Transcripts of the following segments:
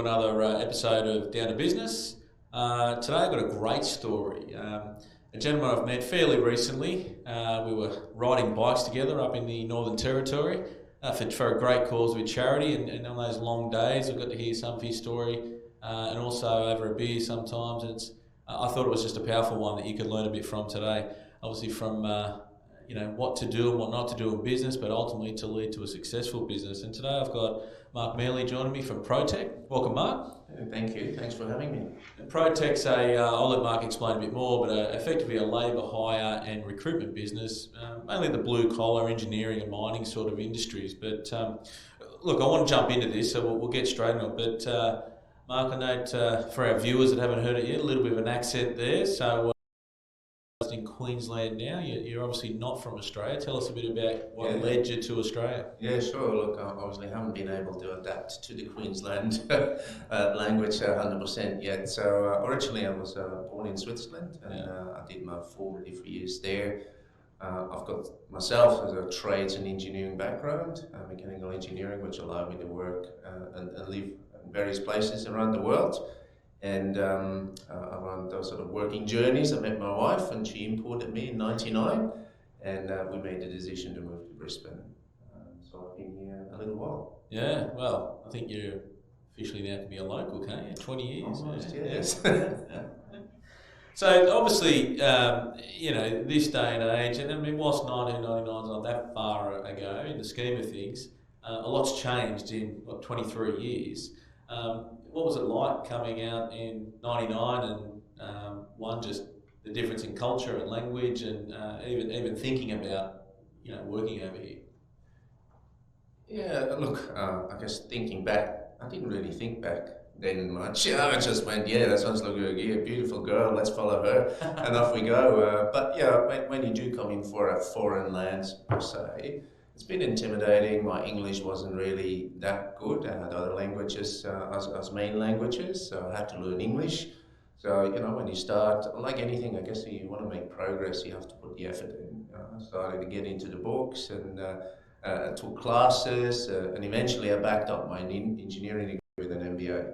another episode of Down to Business. Today I've got a great story. A gentleman I've met fairly recently. We were riding bikes together up in the Northern Territory for a great cause with charity, and on those long days I got to hear some of his story, and also over a beer sometimes. And I thought it was just a powerful one that you could learn a bit from today. Obviously from what to do and what not to do in business, but ultimately to lead to a successful business. And today I've got Marc Meili joining me from Protech. Welcome, Marc. Thank you. Thanks for having me. Protech's I'll let Marc explain a bit more, but effectively a labour hire and recruitment business, mainly the blue collar engineering and mining sort of industries. But look, I want to jump into this, so we'll get straight on it. But Marc, I note for our viewers that haven't heard it yet, a little bit of an accent there. So in Queensland now, you're obviously not from Australia. Tell us a bit about what led you to Australia. Yeah, sure. Look, I obviously haven't been able to adapt to the Queensland language 100% yet. So originally I was born in Switzerland, and I did my formative years there. I've got myself as a trades and engineering background, mechanical engineering, which allowed me to work and live in various places around the world. And around those sort of working journeys, I met my wife, and she imported me in '99, and we made the decision to move to Brisbane. So I've been here a little while. Yeah, well, I think you're officially now to be a local, can't you? 20 years. Almost, yes. So obviously, this day and age, and I mean, whilst 1999 is not that far ago in the scheme of things, a lot's changed in 23 years. What was it like coming out in '99 and just the difference in culture and language, and even thinking about working over here? Yeah, look, I guess thinking back, I didn't really think back then much. I just went, that sounds like a beautiful girl, let's follow her, and off we go. But when you do come in for a foreign land per se, it's been intimidating. My English wasn't really that good. I had other languages as main languages, so I had to learn English. So, when you start, like anything, I guess you want to make progress, you have to put the effort in. I started to get into the books and took classes, and eventually I backed up my engineering degree with an MBA,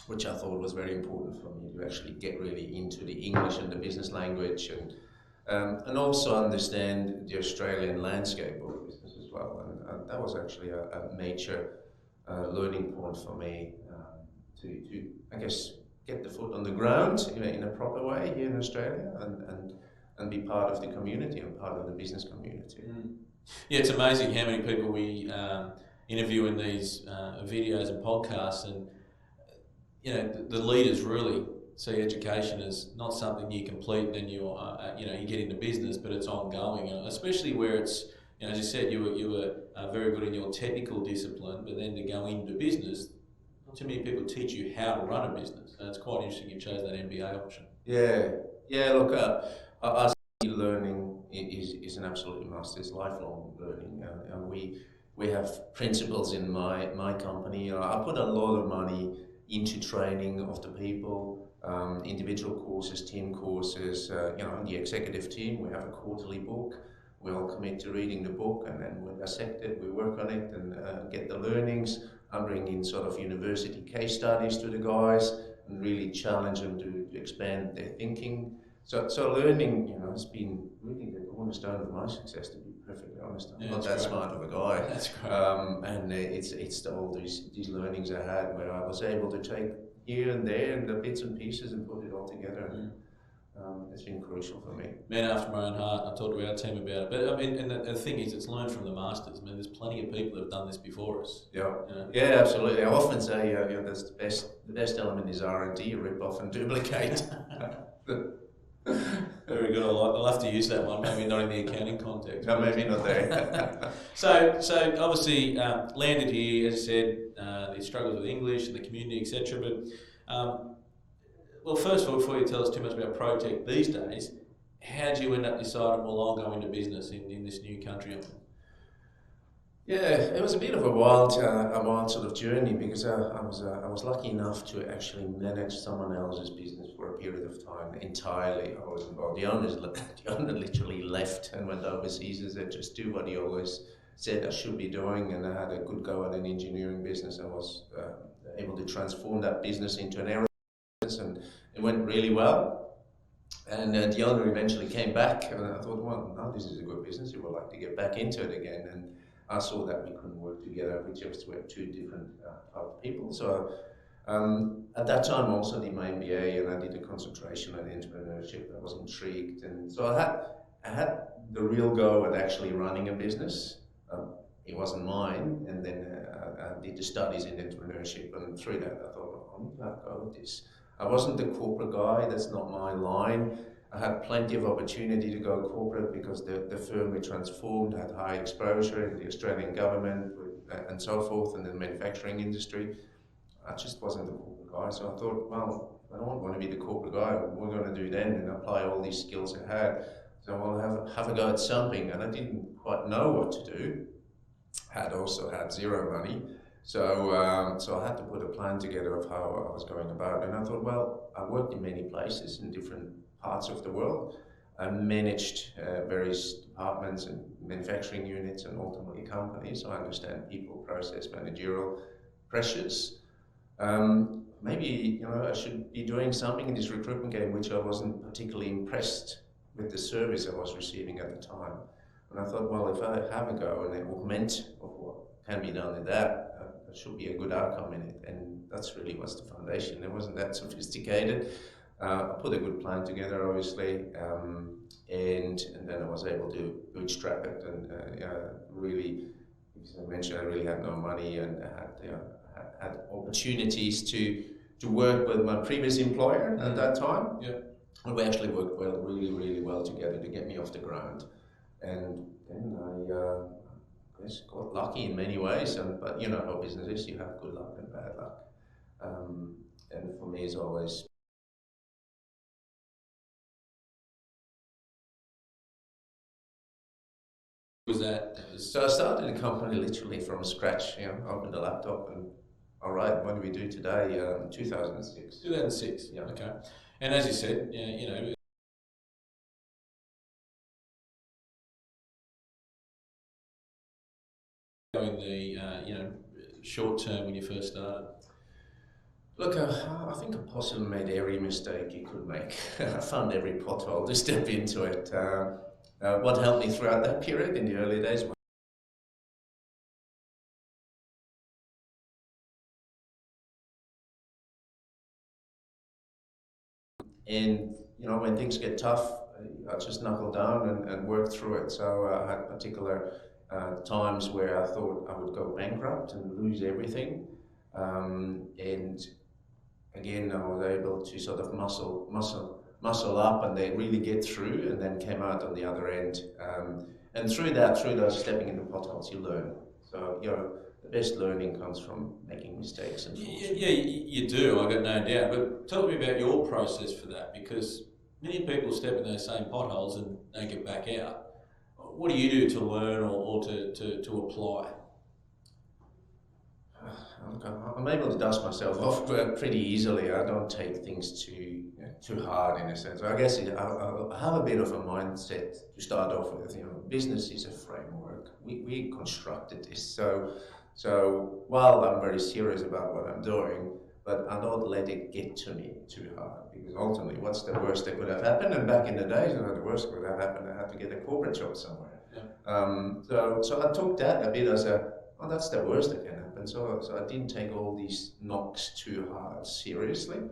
which I thought was very important for me to actually get really into the English and the business language, and also understand the Australian landscape of business as well. And that was actually a major learning point for me to, I guess, get the foot on the ground in a proper way here in Australia, and be part of the community and part of the business community. Mm. Yeah, it's amazing how many people we interview in these videos and podcasts, and the leaders really see education as not something you complete and then you get into business, but it's ongoing, especially where it's, as you said, you were very good in your technical discipline, but then to go into business, not too many people teach you how to run a business. And it's quite interesting you chose that MBA option. Yeah. Look, I see learning is an absolutely must. It's lifelong learning. We have principles in my company. I put a lot of money into training of the people. Individual courses, team courses, in the executive team, we have a quarterly book. We all commit to reading the book, and then we dissect it, we work on it, and get the learnings. I bring in sort of university case studies to the guys and really challenge them to expand their thinking. So learning, has been really the cornerstone of my success, to be perfectly honest. I'm not that smart of a guy. That's great. And it's all these learnings I had where I was able to take here and there and the bits and pieces and put it all together. It's been crucial for me. Man after my own heart. I talked to our team about it. But I mean, and the thing is, it's learned from the masters. I mean, there's plenty of people that have done this before us. Yeah, absolutely. I often say, that's the best element is R&D, rip off and duplicate. Very good. I'll have to use that one. Maybe not in the accounting context. No, maybe not there. So obviously landed here, as I said, the struggles with English and the community, etc. But well, first of all, before you tell us too much about Protech these days, how did you end up deciding, well, I'll go into business in this new country? Yeah, it was a bit of a wild sort of journey, because I was lucky enough to actually manage someone else's business for a period of time entirely. I was involved. The owner literally left and went overseas and said, just do what he always said I should be doing, and I had a good go at an engineering business. I was able to transform that business into an area business, and it went really well. And the owner eventually came back, and I thought, well, no, this is a good business. He would like to get back into it again. And I saw that we couldn't work together. We just were two different type of people. So at that time, I also did my MBA, and I did a concentration on entrepreneurship. I was intrigued, and so I had the real go at actually running a business. It wasn't mine, and then I did the studies in entrepreneurship, and through that, I thought, oh, I'm going to have a go with this. I wasn't the corporate guy, that's not my line. I had plenty of opportunity to go corporate because the firm we transformed had high exposure in the Australian government and so forth, and the manufacturing industry. I just wasn't the corporate guy, so I thought, well, I don't want to be the corporate guy. What we're going to do then and apply all these skills I had. So I'll have a go at something, and I didn't quite know what to do. Had also had zero money. So I had to put a plan together of how I was going about, and I thought, well, I worked in many places in different parts of the world. I managed various departments and manufacturing units and ultimately companies, so I understand people, process, managerial pressures. Maybe I should be doing something in this recruitment game which I wasn't particularly impressed with the service I was receiving at the time. And I thought, well, if I have a go and augment of what can be done in that, there should be a good outcome in it. And that's really what's the foundation. It wasn't that sophisticated. I put a good plan together, obviously, and then I was able to bootstrap it. And really, as I mentioned, I really had no money, and I had opportunities to work with my previous employer at that time. Yeah. And we actually worked really well together to get me off the ground. And then I guess got lucky in many ways, but you know how business is, you have good luck and bad luck. And for me, it's always Was that? so I started the company literally from scratch. Opened a laptop and all right, what do we do today? 2006. 2006. Yeah. Okay. And as you said, going the short term when you first started. Look, I think I possibly made every mistake you could make. I found every pothole to step into it. What helped me throughout that period in the early days was and when things get tough, I just knuckle down and work through it. So I had particular times where I thought I would go bankrupt and lose everything, and again, I was able to sort of muscle up, and they really get through, and then came out on the other end. And through those stepping into potholes, you learn. So the best learning comes from making mistakes and falls. Yeah, you do. I got no doubt. But tell me about your process for that, because many people step in those same potholes and don't get back out. What do you do to learn or to apply? I'm able to dust myself off pretty easily. I don't take things too hard in a sense. I guess I have a bit of a mindset to start off with. Business is a framework. We constructed this. So while I'm very serious about what I'm doing, but I don't let it get to me too hard, because ultimately, what's the worst that could have happened? And back in the days, the worst could have happened. I had to get a corporate job somewhere. Yeah. So I took that a bit as oh, that's the worst that can happen. So I didn't take all these knocks too hard seriously.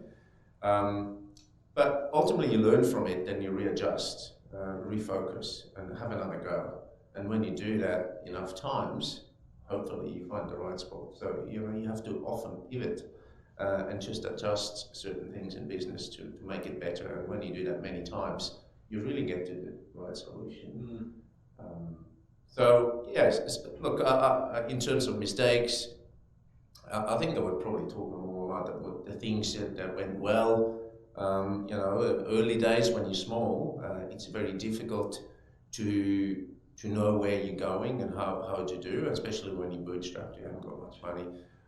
But ultimately you learn from it, then you readjust, refocus, and have another go. And when you do that enough times, hopefully you find the right spot. So you have to often pivot and just adjust certain things in business to make it better. And when you do that many times, you really get to the right solution. So yes, look, in terms of mistakes, I think I would probably talk more about the things that went well. Early days when you're small, it's very difficult to know where you're going and how to do, especially when you're bootstrapped, you haven't got much money.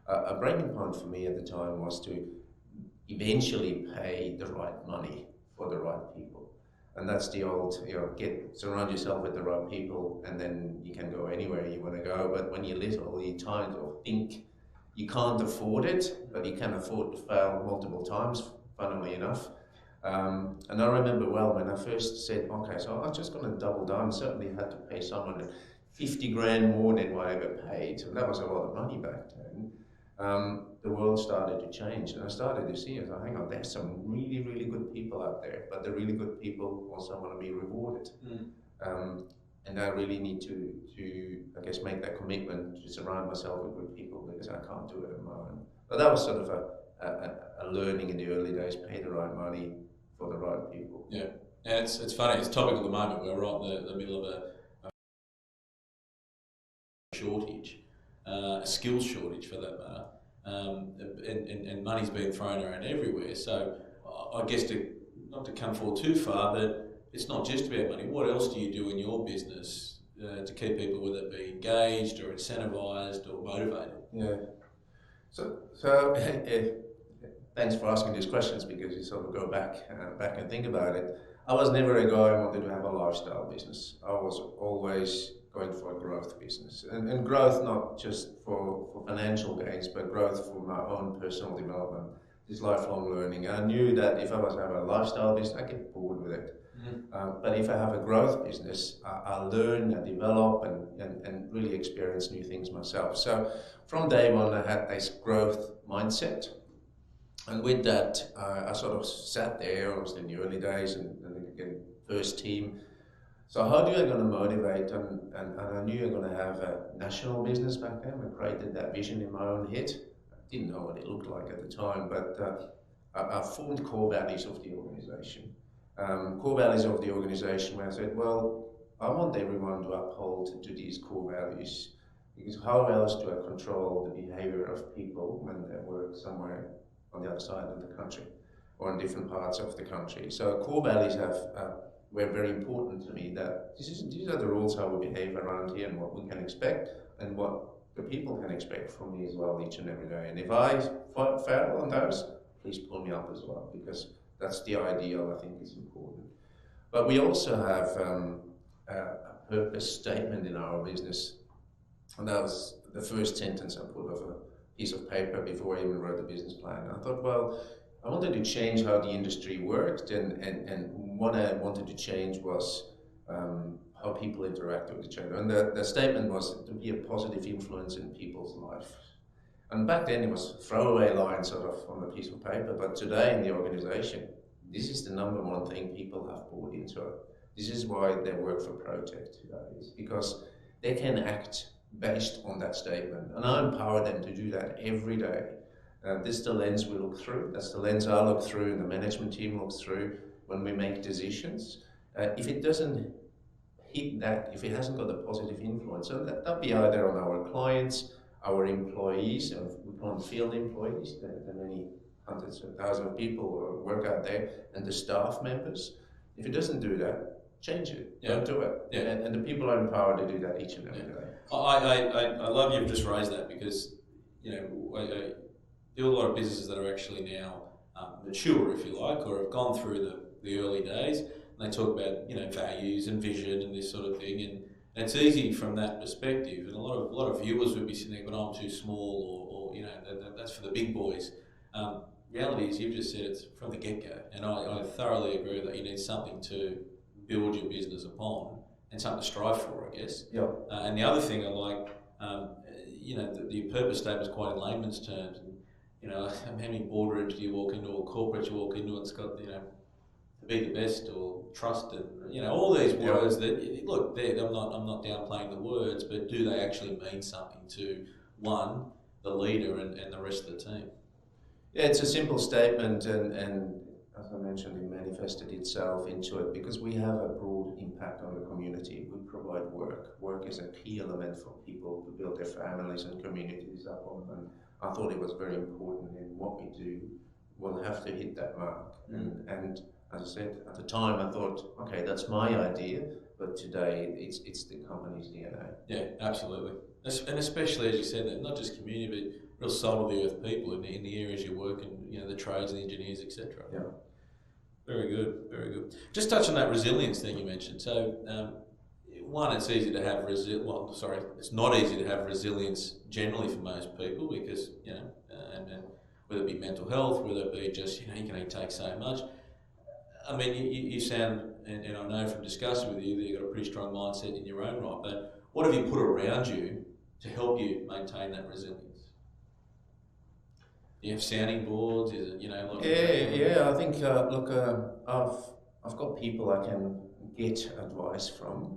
A breaking point for me at the time was to eventually pay the right money for the right people. And that's the old, surround yourself with the right people, and then you can go anywhere you want to go. But when you're little, you kind of think you can't afford it, but you can afford to fail multiple times, funnily enough. And I remember well when I first said, okay, so I'm just going to double down. Certainly had to pay someone 50 grand more than what I ever paid. And that was a lot of money back then. The world started to change, and I started to see, I thought, hang on, there's some really, really good people out there, but the really good people also want to be rewarded. And I really need to, I guess, make that commitment to surround myself with good people, because I can't do it on my own. But that was sort of a learning in the early days, pay the right money for the right people. Yeah, and it's funny, it's topical at the moment. We're right in the middle of a shortage, a skills shortage for that matter, and money's being thrown around everywhere. So I guess not to come forward too far, but it's not just about money. What else do you do in your business to keep people, whether it be engaged or incentivised or motivated? Yeah. So thanks for asking these questions, because you sort of go back and think about it. I was never a guy who wanted to have a lifestyle business. I was always going for a growth business, and growth not just for financial gains, but growth for my own personal development, this lifelong learning. And I knew that if I was to have a lifestyle business, I get bored with it. But if I have a growth business, I learn, I develop, and really experience new things myself. So from day one, I had this growth mindset. And with that, I sort of sat there, obviously in the early days, and again, first team. So how do I going to motivate? And I knew I was going to have a national business back then. I created that vision in my own head. I didn't know what it looked like at the time, but I formed core values of the organization. Core values of the organization, where I said, well, I want everyone to uphold to these core values, because how else do I control the behavior of people when they work somewhere on the other side of the country or in different parts of the country? So core values were very important to me, that these are the rules how we behave around here, and what we can expect, and what the people can expect from me as well each and every day. And if I fail on those, please pull me up as well, because that's the ideal. I think is important. But we also have a purpose statement in our business, and that was the first sentence I put off a piece of paper before I even wrote the business plan. And I thought, well, I wanted to change how the industry worked, and what I wanted to change was how people interact with each other. And the statement was to be a positive influence in people's life. And back then it was a throwaway line sort of on a piece of paper, but today in the organization, this is the number one thing people have bought into it. This is why they work for Protect today, is because they can act based on that statement. And I empower them to do that every day. This is the lens we look through. That's the lens I look through, and the management team looks through when we make decisions. If it doesn't hit that, if it hasn't got a positive influence, so that'll be either on our clients, our employees, and we call them field employees, the many hundreds of thousands of people who work out there, and the staff members. If it doesn't do that, change it. Don't do it. Yeah. And the people are empowered to do that each and every day. I love you've just raised that, because I deal with a lot of businesses that are actually now mature, if you like, or have gone through the early days, and they talk about values and vision and this sort of thing, and it's easy from that perspective. And a lot of viewers would be sitting there going, "I'm too small," or that's for the big boys. Reality is, you've just said it's from the get-go, and I thoroughly agree that you need something to build your business upon and something to strive for, I guess. Yeah. And the other thing I like, the purpose statement is quite in layman's terms. And, how many boardrooms do you walk into, or corporate you walk into, and it's got, to be the best or trusted, all these words that, look, I'm not downplaying the words, but do they actually mean something to one, the leader, and the rest of the team? Yeah, it's a simple statement, and as I mentioned, it manifested itself into it because we have a broad impact on the community. We provide work. Work is a key element for people to build their families and communities up on, and I thought it was very important in what we do. We'll have to hit that mark. And as I said, at the time I thought, okay, that's my idea, but today it's the company's DNA. Yeah, absolutely. And especially, as you said, that not just community, but real soul of the earth people in the areas you work in, the trades, the engineers, etc. Yeah. Very good, very good. Just touch on that resilience thing you mentioned. So one, it's easy to have it's not easy to have resilience generally for most people because and whether it be mental health, whether it be just you can only take so much. I mean, you sound, and I know from discussing with you that you've got a pretty strong mindset in your own right. But what have you put around you to help you maintain that resilience? Do you have sounding boards? Is it Yeah. I think I've got people I can get advice from.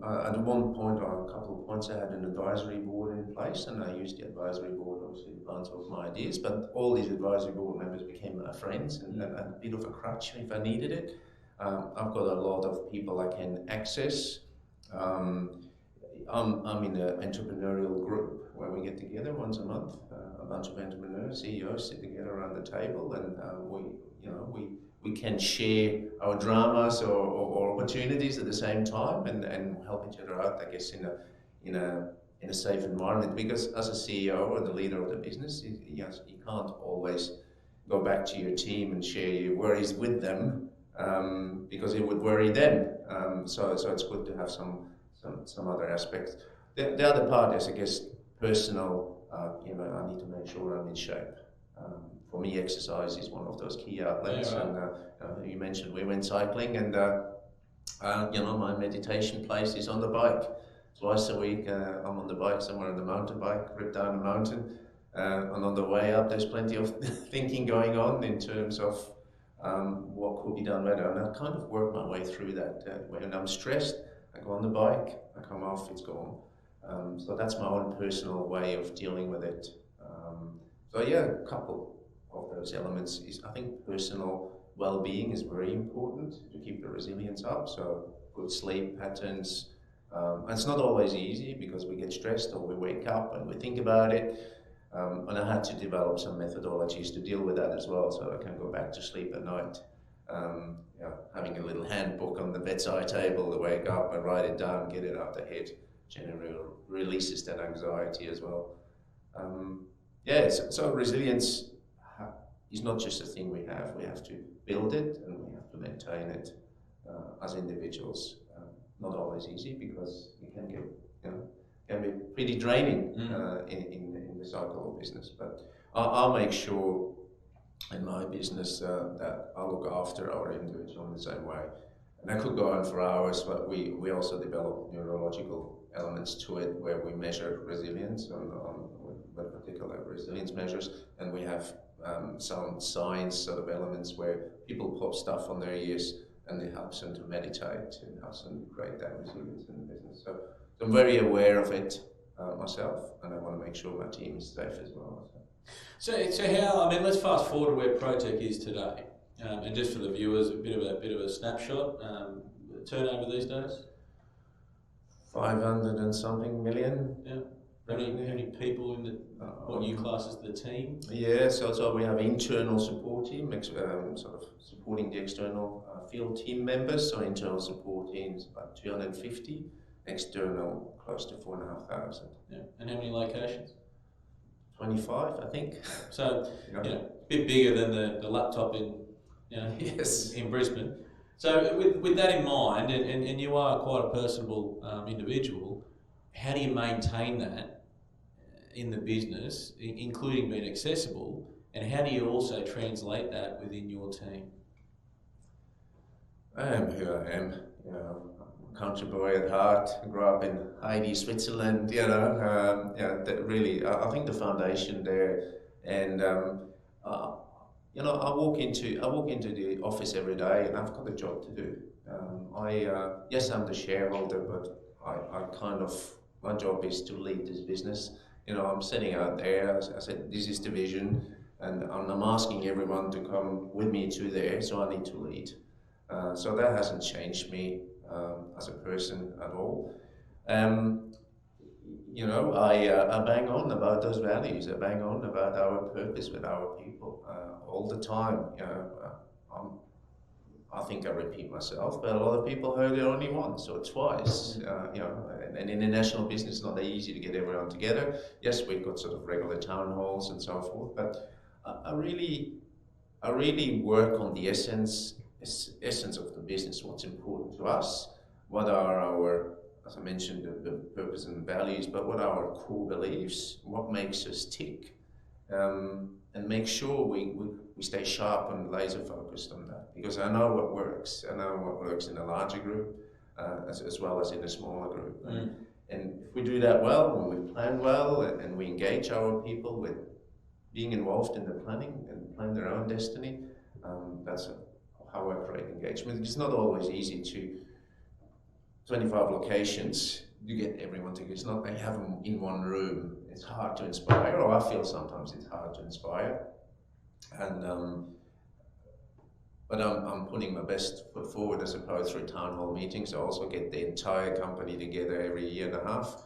At one point or a couple of points, I had an advisory board in place, and I used the advisory board obviously to bounce off my ideas. But all these advisory board members became my friends and a bit of a crutch if I needed it. I've got a lot of people I can access. I'm in an entrepreneurial group where we get together once a month. A bunch of entrepreneurs, CEOs sit together around the table, and we can share our dramas or opportunities at the same time and help each other out. I guess in a safe environment, because as a CEO or the leader of the business, you can't always go back to your team and share your worries with them because it would worry them. So it's good to have some other aspects. The other part is, I guess, personal. I need to make sure I'm in shape. For me, exercise is one of those key outlets. Yeah, right. And you mentioned we went cycling, and my meditation place is on the bike. Twice a week, I'm on the bike somewhere on the mountain bike, rip down a mountain. And on the way up, there's plenty of thinking going on in terms of what could be done better. And I kind of work my way through that. When I'm stressed, I go on the bike, I come off, it's gone. So that's my own personal way of dealing with it. A couple of those elements is, I think, personal well-being is very important to keep the resilience up. So good sleep patterns. And it's not always easy because we get stressed or we wake up and we think about it. And I had to develop some methodologies to deal with that as well, so I can go back to sleep at night. Having a little handbook on the bedside table to wake up and write it down, get it out the head, generally releases that anxiety as well. So resilience is not just a thing we have to build it and we have to maintain it as individuals. Not always easy because it can be pretty draining in the cycle of business. But I'll make sure in my business that I look after our individual in the same way. And I could go on for hours, but we also develop neurological elements to it where we measure resilience on particular resilience measures, and we have some science sort of elements where people pop stuff on their ears and it helps them to meditate and helps them to create that resilience in the business. So I'm very aware of it myself, and I want to make sure my team is safe as well. So how? I mean, let's fast forward to where ProTech is today, and just for the viewers, a bit of a snapshot. Turnover these days. 500 and something million. Yeah. How many people in the what you class as the team? Yeah, so we have internal support team, sort of supporting the external field team members. So internal support team is about 250, external close to 4,500. Yeah, and how many locations? 25, I think. So a bit bigger than the laptop in yes, in Brisbane. So with that in mind, and you are quite a personable individual, how do you maintain that in the business, including being accessible, and how do you also translate that within your team? I am who I am. Country boy at heart. Grew up in Heidi, Switzerland. That really, I think the foundation there, and I walk into the office every day, and I've got a job to do. I'm the shareholder, but my job is to lead this business. I'm sitting out there. As I said, this is the vision, and I'm asking everyone to come with me to there. So I need to lead. So that hasn't changed me as a person at all. I bang on about those values. I bang on about our purpose with our people all the time. I think I repeat myself, but a lot of people heard it only once or twice. And in the national business, it's not that easy to get everyone together. Yes, we've got sort of regular town halls and so forth, but I really work on the essence of the business. What's important to us? What are our as I mentioned, the purpose and values, but what are our core beliefs, what makes us tick, and make sure we stay sharp and laser focused on that, because I know what works. I know what works in a larger group as well as in a smaller group. And if we do that well, when we plan well and we engage our people with being involved in the planning and plan their own destiny, that's how I create engagement. It's not always easy to 25 locations, you get everyone together. It's not they have them in one room. It's hard to inspire, or I feel sometimes it's hard to inspire. And but I'm putting my best foot forward, I suppose, through town hall meetings. I also get the entire company together every year and a half.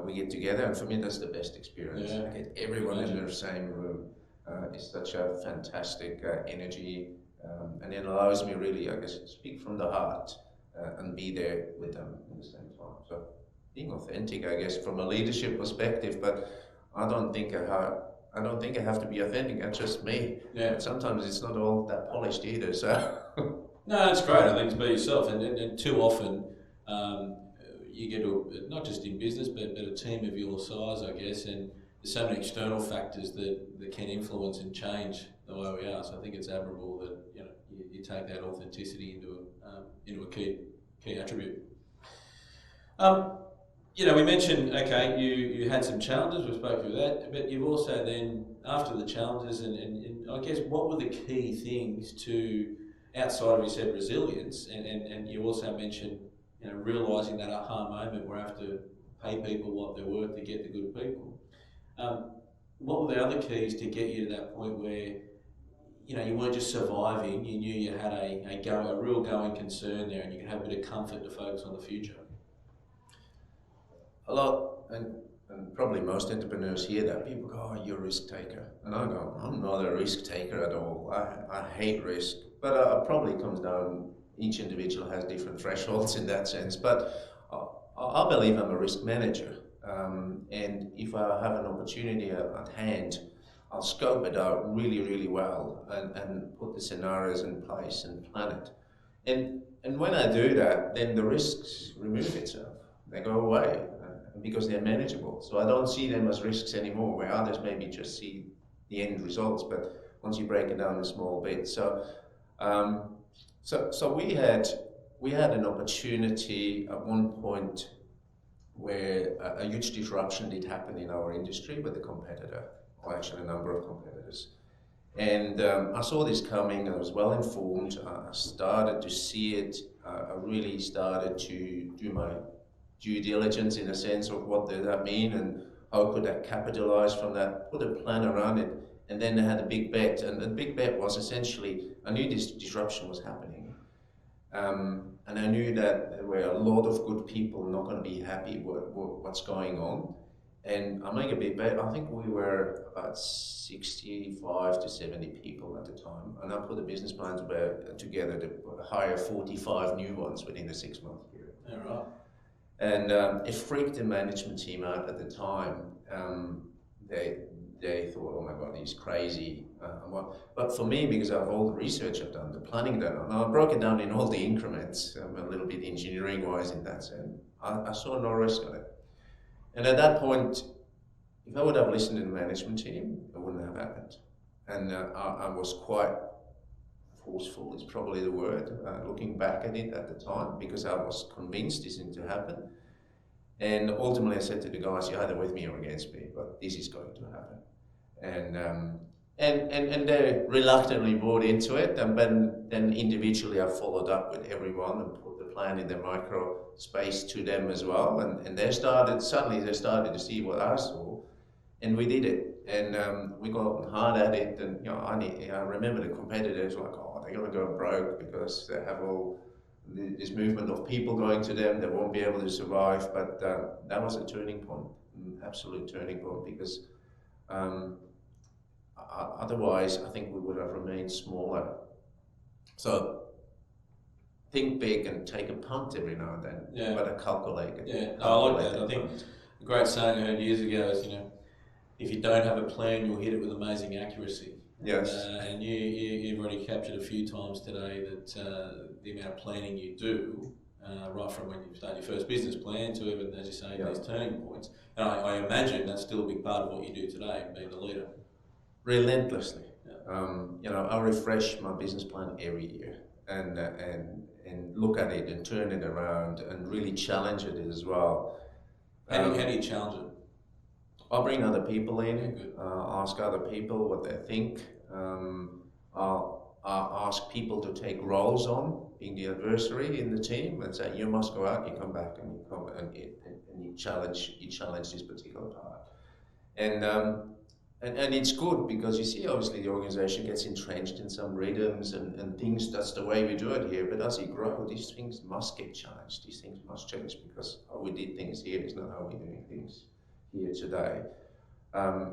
We get together, and for me, that's the best experience. Yeah. I get everyone in the same room. It's such a fantastic energy, and it allows me really, I guess, to speak from the heart and be there with them at the same time. So being authentic, I guess, from a leadership perspective, but I don't think I don't think I have to be authentic. That's just me. Yeah. And sometimes it's not all that polished either. So No, it's great. I think to be yourself, and too often you get to, not just in business, but a team of your size, I guess, and there's so many external factors that can influence and change the way we are. So I think it's admirable that you take that authenticity into a key attribute. We mentioned, okay, you had some challenges, we spoke through that, but you've also then, after the challenges, and I guess what were the key things to, outside of, you said, resilience, and you also mentioned, realising that aha moment where I have to pay people what they're worth to get the good people. What were the other keys to get you to that point where, you weren't just surviving, you knew you had a real going concern there and you could have a bit of comfort to focus on the future? a lot, and probably most entrepreneurs hear that. People go, "Oh, you're a risk taker," and I go, "I'm not a risk taker at all. I hate risk." But it probably comes down. Each individual has different thresholds in that sense. But I believe I'm a risk manager, and if I have an opportunity at hand, I'll scope it out really, really well and put the scenarios in place and plan it. And when I do that, then the risks remove itself. They go away because they're manageable. So I don't see them as risks anymore, where others maybe just see the end results. But once you break it down in small bits, so we had an opportunity at one point where a huge disruption did happen in our industry with a competitor, or actually a number of competitors. And I saw this coming. I was well informed. I started to see it. I really started to do my due diligence in a sense of what did that mean and how could I capitalize from that, put a plan around it. And then I had a big bet. And the big bet was essentially, I knew this disruption was happening. And I knew that there were a lot of good people not going to be happy with what's going on. And I make a big bet. I think we were about 65 to 70 people at the time. And I put the business plans together to hire 45 new ones within a 6-month period. All right. And it freaked the management team out at the time. They thought, "Oh my God, he's crazy." But for me, because of all the research I've done, the planning that I broke it down in all the increments, a little bit engineering-wise in that sense, I saw no risk on it. And at that point, if I would have listened to the management team, it wouldn't have happened. And I was quite forceful, is probably the word, looking back at it at the time, because I was convinced this thing to happen. And ultimately I said to the guys, "You're either with me or against me, but this is going to happen." And they reluctantly bought into it, and then individually I followed up with everyone and put the plan in the micro space to them as well, and suddenly they started to see what I saw, and we did it, and we got hard at it, and I remember the competitors were like, "Oh, they're going to go broke because they have all this movement of people going to them, they won't be able to survive." But that was a turning point, an absolute turning point, because otherwise I think we would have remained smaller. So think big and take a punt every now and then, but a calculated. Yeah, no, I like that. I think a great saying I heard years ago is, if you don't have a plan, you'll hit it with amazing accuracy. Yes. And you've already captured a few times today that the amount of planning you do right from when you start your first business plan to even, as you say, Yeah. these turning points. And I imagine that's still a big part of what you do today, being the leader. Relentlessly. Yeah. I refresh my business plan every year and look at it and turn it around and really challenge it as well. How do you challenge it? I'll bring other people in, Yeah, ask other people what they think. I'll ask people to take roles on, being the adversary in the team, and say, you must go out, you come back, and you come and you challenge this particular part. And it's good because you see, obviously, the organization gets entrenched in some rhythms and things. That's the way we do it here. But as you grow, these things must get challenged. These things must change because how we did things here is not how we're doing things here today.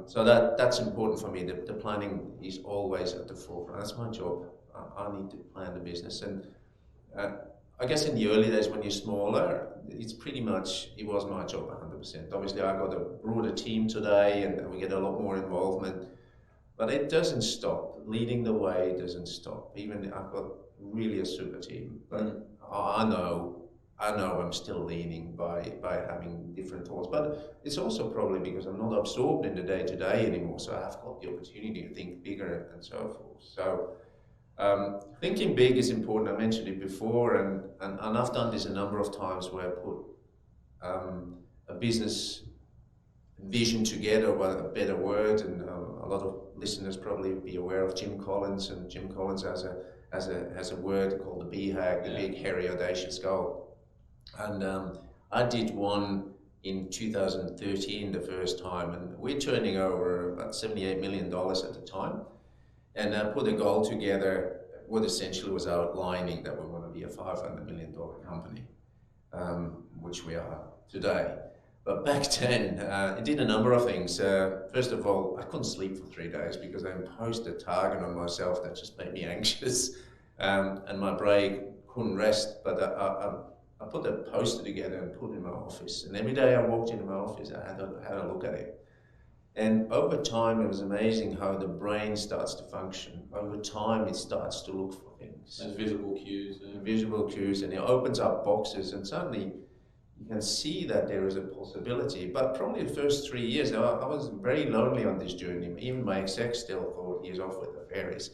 So that's important for me. The planning is always at the forefront. That's my job. I need to plan the business. And I guess in the early days when you're smaller, it was my job 100%. Obviously, I got a broader team today and we get a lot more involvement. But it doesn't stop. Leading the way doesn't stop. Even I've got really a super team. But I know I'm still leaning by having different thoughts, but it's also probably because I'm not absorbed in the day-to-day anymore, so I've got the opportunity to think bigger and so forth. So thinking big is important. I mentioned it before, and I've done this a number of times where I put a business vision together, well, a better word, and a lot of listeners probably be aware of Jim Collins, and Jim Collins has a word called the BHAG, the Big Hairy Audacious Goal. And I did one in 2013 the first time, and we're turning over about $78 million at the time. And I put a goal together, what essentially was outlining that we want to be a $500 million company, which we are today. But back then, it did a number of things. First of all, I couldn't sleep for 3 days because I imposed a target on myself that just made me anxious, and my brain couldn't rest. But I put a poster together and put it in my office. And every day I walked into my office, I had a look at it. And over time, it was amazing how the brain starts to function. Over time, it starts to look for things. Those visible cues. Visual cues, and it opens up boxes, and suddenly you can see that there is a possibility. But probably the first 3 years, I was very lonely on this journey. Even my exec still thought he's off with the fairies.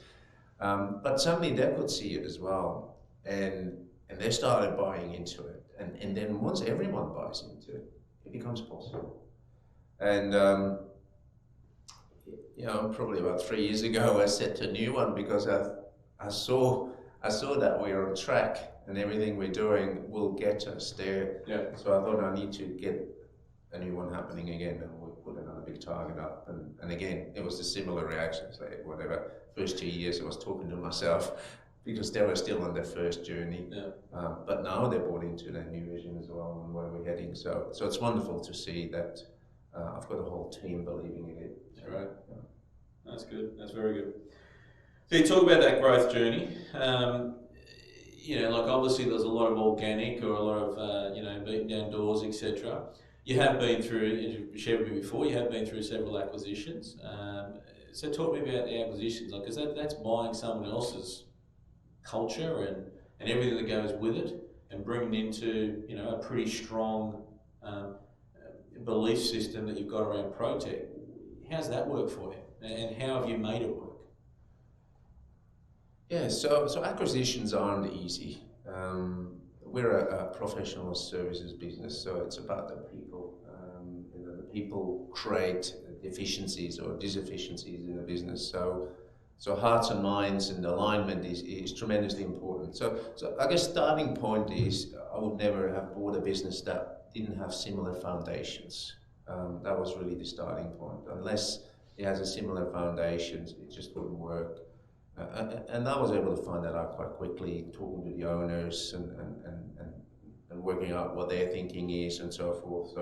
But suddenly they could see it as well. And they started buying into it. And then once everyone buys into it, it becomes possible. And, probably about 3 years ago, I set a new one because I saw that we are on track and everything we're doing will get us there. Yeah. So I thought I need to get a new one happening again, and we put another big target up. And again, it was a similar reaction. It's like, whatever, first 2 years I was talking to myself, because they were still on their first journey. Yeah. But now they're bought into their new vision as well and where we're heading. So it's wonderful to see that I've got a whole team believing in it. That's right. Yeah. That's good. That's very good. So you talk about that growth journey. Like obviously there's a lot of organic or a lot of, beating down doors, etc. You have been through, as you shared with me before, you have been through several acquisitions. So talk to me about the acquisitions, because that's buying someone else's culture and everything that goes with it and bringing into a pretty strong belief system that you've got around ProTech. How's that work for you, and how have you made it work? Yeah, so acquisitions aren't easy. We're a professional services business, so it's about the people. The people create efficiencies or disefficiencies in the business. So hearts and minds and alignment is tremendously important. So I guess starting point is I would never have bought a business that didn't have similar foundations. That was really the starting point. Unless it has a similar foundations, it just wouldn't work. And I was able to find that out quite quickly, talking to the owners and working out what their thinking is and so forth.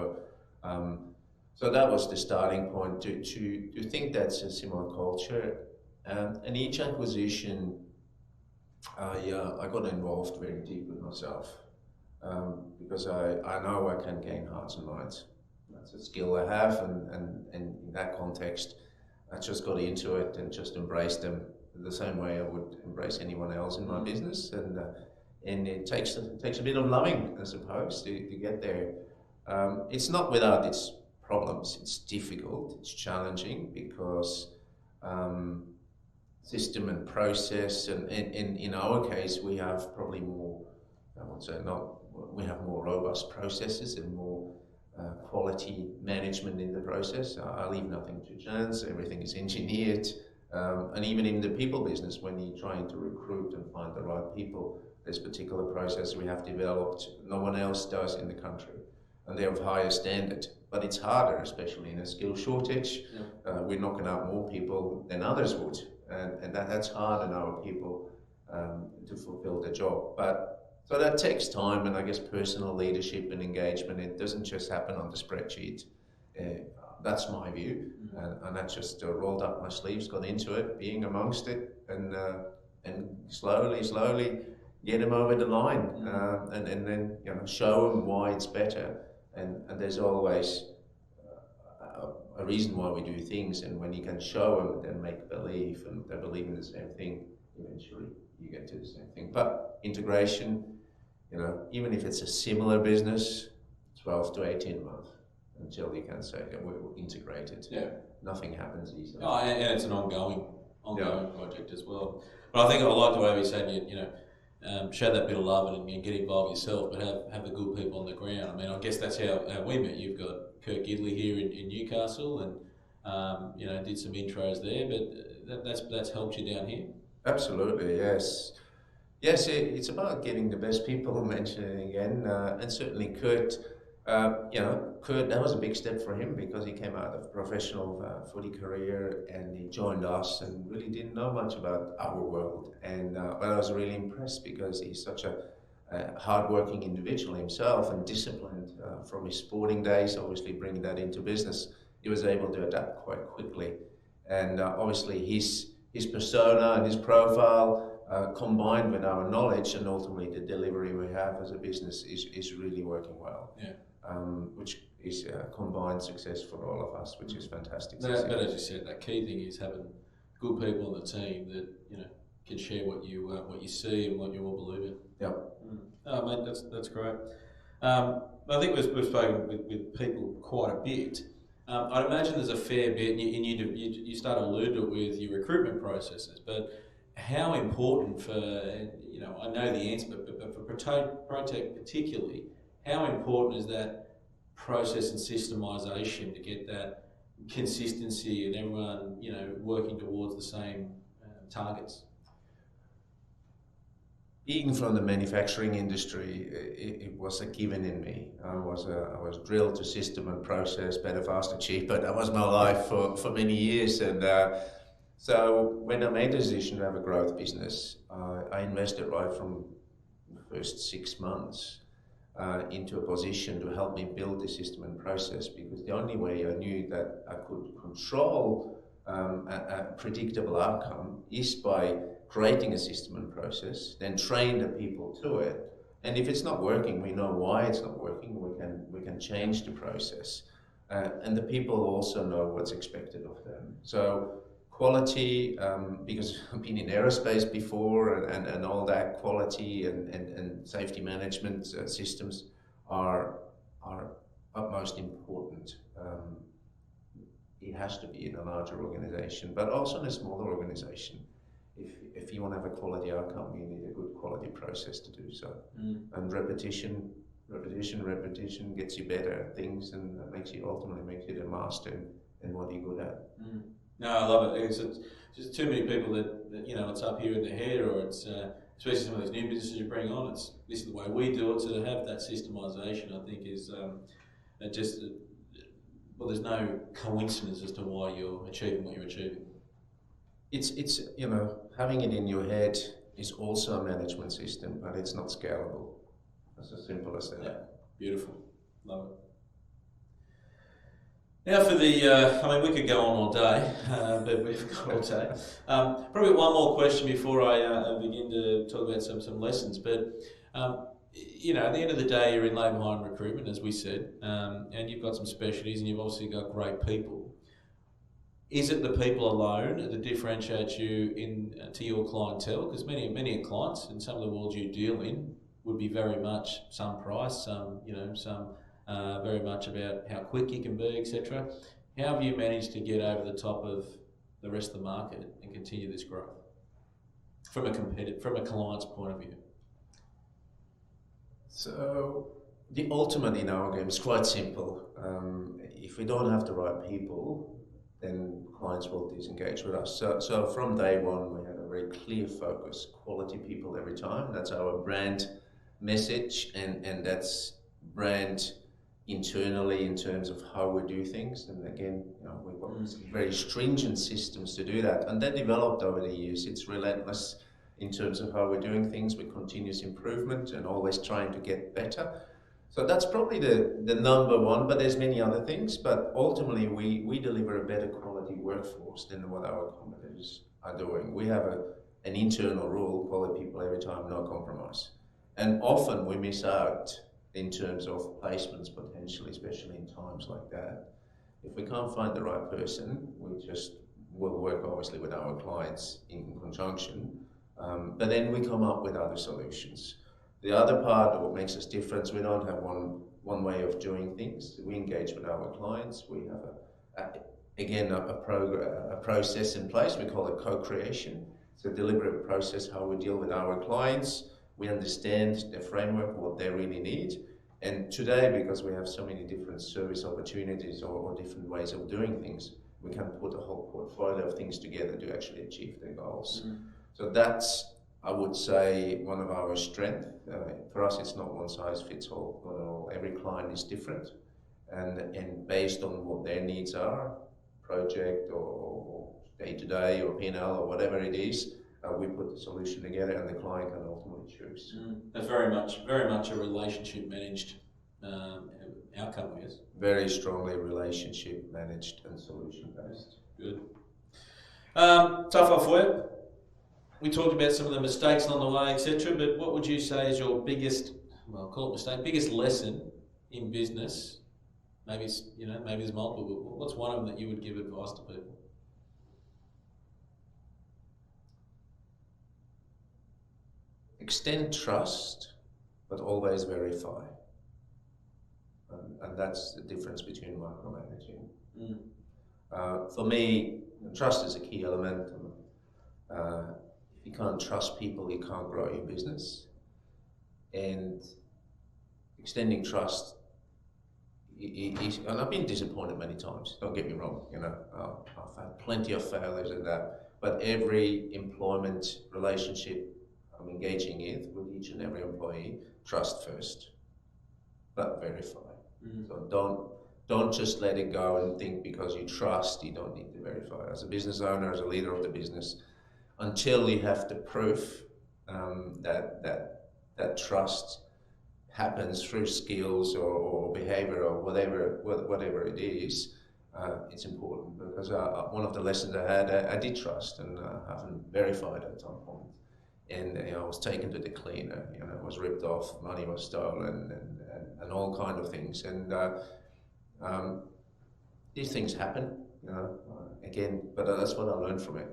So that was the starting point to think that's a similar culture. And each acquisition, I got involved very deep with myself because I know I can gain hearts and minds. That's a skill I have, and in that context, I just got into it and just embraced them the same way I would embrace anyone else in my business. And and it takes a bit of loving, I suppose, to get there. It's not without its problems. It's difficult. It's challenging because system and process, and in our case, we have probably more. I would say not. We have more robust processes and more quality management in the process. I leave nothing to chance. Everything is engineered. And even in the people business, when you're trying to recruit and find the right people, this particular process we have developed, no one else does in the country. And they're of higher standard. But it's harder, especially in a skill shortage. Yeah. We're knocking out more people than others would. And that's hard on our people to fulfill the job. So that takes time, and I guess personal leadership and engagement. It doesn't just happen on the spreadsheet. That's my view, and that's just rolled up my sleeves, got into it, being amongst it, and slowly get them over the line, and then show them why it's better. And there's always a reason why we do things, and when you can show them, then make believe, and they believe in the same thing, eventually you get to the same thing. But integration, even if it's a similar business, 12 to 18 months until you can say that we're integrated. Yeah. Nothing happens easily. Oh, and it's an ongoing project as well. But I think I like the way we said, show that bit of love and get involved yourself, but have the good people on the ground. I mean, I guess that's how we met. You've got Kurt Gidley here in Newcastle, and did some intros there, but that's helped you down here. Absolutely, yes. Yes, it's about getting the best people, mentioning again, and certainly Kurt. Kurt, that was a big step for him because he came out of a professional footy career and he joined us and really didn't know much about our world. But I was really impressed because he's such a hard-working individual himself and disciplined from his sporting days, obviously bringing that into business. He was able to adapt quite quickly. And obviously his persona and his profile combined with our knowledge and ultimately the delivery we have as a business is really working well. Yeah. Which is combined success for all of us, which is fantastic. But as you said, that key thing is having good people on the team that can share what you see and what you all believe in. Yep. Oh, mate, that's great. I think we've spoken with people quite a bit. I'd imagine there's a fair bit, and you start to allude to it with your recruitment processes, but how important for, I know the answer, but for Protect particularly, how important is that process and systemisation to get that consistency and everyone, working towards the same targets? Being from the manufacturing industry, it was a given in me. I was drilled to system and process, better, faster, cheaper. That was my life for many years. And so when I made the decision to have a growth business, I invested right from the first 6 months into a position to help me build the system and process, because the only way I knew that I could control a predictable outcome is by creating a system and process, then train the people to it. And if it's not working, we know why it's not working. We can change the process, and the people also know what's expected of them. So quality, because I've been in aerospace before, and all that quality and safety management systems are utmost important. It has to be in a larger organization, but also in a smaller organization. If you want to have a quality outcome, you need a good quality process to do so. And repetition gets you better at things, and ultimately makes you the master in what you're good at. No, I love it. It's just too many people that it's up here in their head, or it's especially some of these new businesses you bring on. This is the way we do it. So to have that systemisation, I think, is there's no coincidence as to why you're achieving what you're achieving. It's having it in your head is also a management system, but it's not scalable. It's as simple as that. Yeah, beautiful, love it. Now for the, we could go on all day, but we've got all day. Probably one more question before I begin to talk about some lessons. But at the end of the day, you're in labour hire and recruitment, as we said, and you've got some specialties, and you've obviously got great people. Is it the people alone that differentiates you to your clientele? Because many clients in some of the worlds you deal in would be very much some price, some very much about how quick you can be, etc. How have you managed to get over the top of the rest of the market and continue this growth from a client's point of view? So the ultimate in our game is quite simple. If we don't have the right people, then clients will disengage with us. So from day one, we had a very clear focus: quality people every time. That's our brand message, and that's brand internally in terms of how we do things. And again, we've got very stringent systems to do that, and they developed over the years. It's relentless in terms of how we're doing things, with continuous improvement and always trying to get better. So that's probably the number one, but there's many other things. But ultimately, we deliver a better quality workforce than what our competitors are doing. We have an internal rule: quality people every time, no compromise. And often we miss out in terms of placements potentially, especially in times like that. If we can't find the right person, we just will work obviously with our clients in conjunction, but then we come up with other solutions. The other part of what makes us different, we don't have one way of doing things. We engage with our clients. We have a process in place. We call it co-creation. It's a deliberate process how we deal with our clients. We understand their framework, what they really need. And today, because we have so many different service opportunities or different ways of doing things, we can put a whole portfolio of things together to actually achieve their goals. So that's, I would say, one of our strengths. For us, it's not one size fits all. Every client is different, and based on what their needs are, project or day-to-day or P&L or whatever it is, we put the solution together, and the client can ultimately choose. That's very much a relationship managed outcome, I guess. Very strongly relationship managed and solution based. Good. Tough off for you. We talked about some of the mistakes along the way, etc. But what would you say is your biggest, call it mistake, biggest lesson in business? Maybe there's multiple. But what's one of them that you would give advice to people? Extend trust, but always verify. And that's the difference between micromanaging. For me, trust is a key element. If you can't trust people, you can't grow your business. And extending trust, and I've been disappointed many times, don't get me wrong, I've had plenty of failures in that, but every employment relationship I'm engaging with each and every employee, trust first, but verify. So don't just let it go and think because you trust, you don't need to verify. As a business owner, as a leader of the business, until you have the proof that trust happens through skills or behavior or whatever it is, it's important. Because one of the lessons I had, I did trust and I haven't verified at some point. And I was taken to the cleaner, I was ripped off, money was stolen, and all kind of things. And these things happen, again, but that's what I learned from it.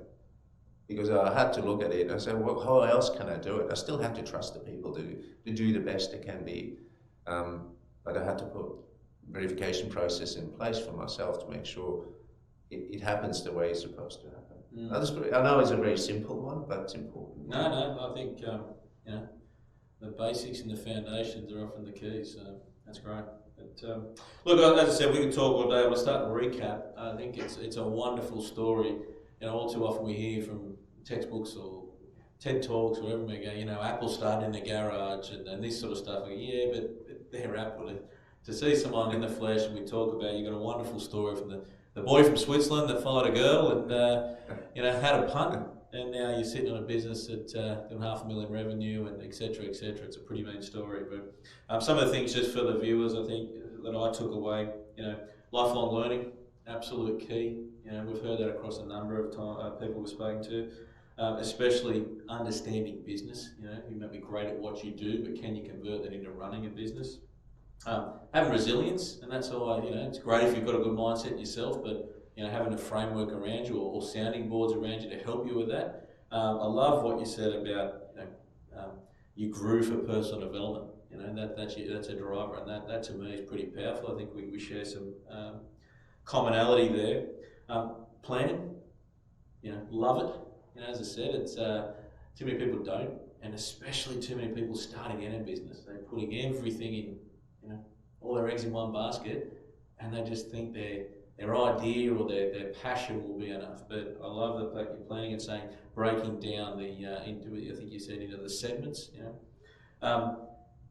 Because I had to look at it and I said, well, how else can I do it? I still have to trust the people to do the best they can be. But I had to put verification process in place for myself to make sure it happens the way it's supposed to happen. I know it's a very simple one, but it's important. No, I think the basics and the foundations are often the key, so that's great. But, look, as I said, we could talk all day. We'll start to recap. I think it's a wonderful story. All too often we hear from textbooks or TED Talks or wherever we go, Apple started in the garage and this sort of stuff. Yeah, but they're Apple. To see someone in the flesh, and we talk about, you've got a wonderful story from the boy from Switzerland that followed a girl and had a punt, and now you're sitting on a business at doing $500,000 revenue and et cetera, et cetera. It's a pretty mean story. But some of the things just for the viewers, I think, that I took away, lifelong learning, absolute key. We've heard that across a number of people we've spoken to, especially understanding business. You might be great at what you do, but can you convert that into running a business? Having resilience, and that's all. It's great if you've got a good mindset in yourself, but having a framework around you or sounding boards around you to help you with that. I love what you said about you grew for personal development. That's a driver, and that to me is pretty powerful. I think we share some commonality there. Planning, love it. As I said, it's too many people don't, and especially too many people starting out in business. They're putting everything in, all their eggs in one basket, and they just think their idea or their passion will be enough. But I love the fact you're planning and saying breaking down into, I think you said, into the segments.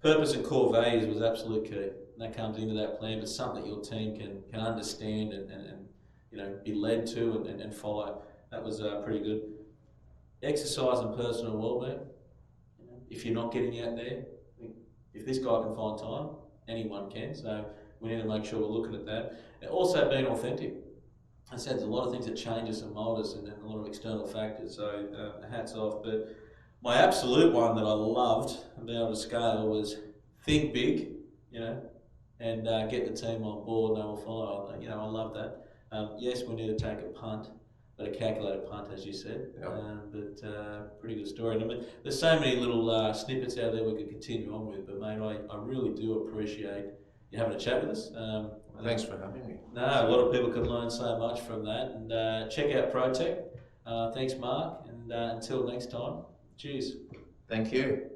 Purpose and core values was absolute key. And that comes into that plan, but something that your team can understand and be led to and follow. That was pretty good. Exercise and personal wellbeing. If you're not getting out there, if this guy can find time, anyone can. So we need to make sure we're looking at that. And also being authentic. I said there's a lot of things that change us and mould us, and a lot of external factors. So hats off. But my absolute one that I loved being able to scale was think big, and get the team on board and they will follow. I love that. Yes, we need to take a punt, but a calculated punt, as you said. Yep. But pretty good story. And I mean, there's so many little snippets out there we could continue on with, but mate, I really do appreciate you having a chat with us. Thanks for having me. No, a lot of people can learn so much from that. And check out ProTech. Thanks, Mark. And until next time, cheers. Thank you.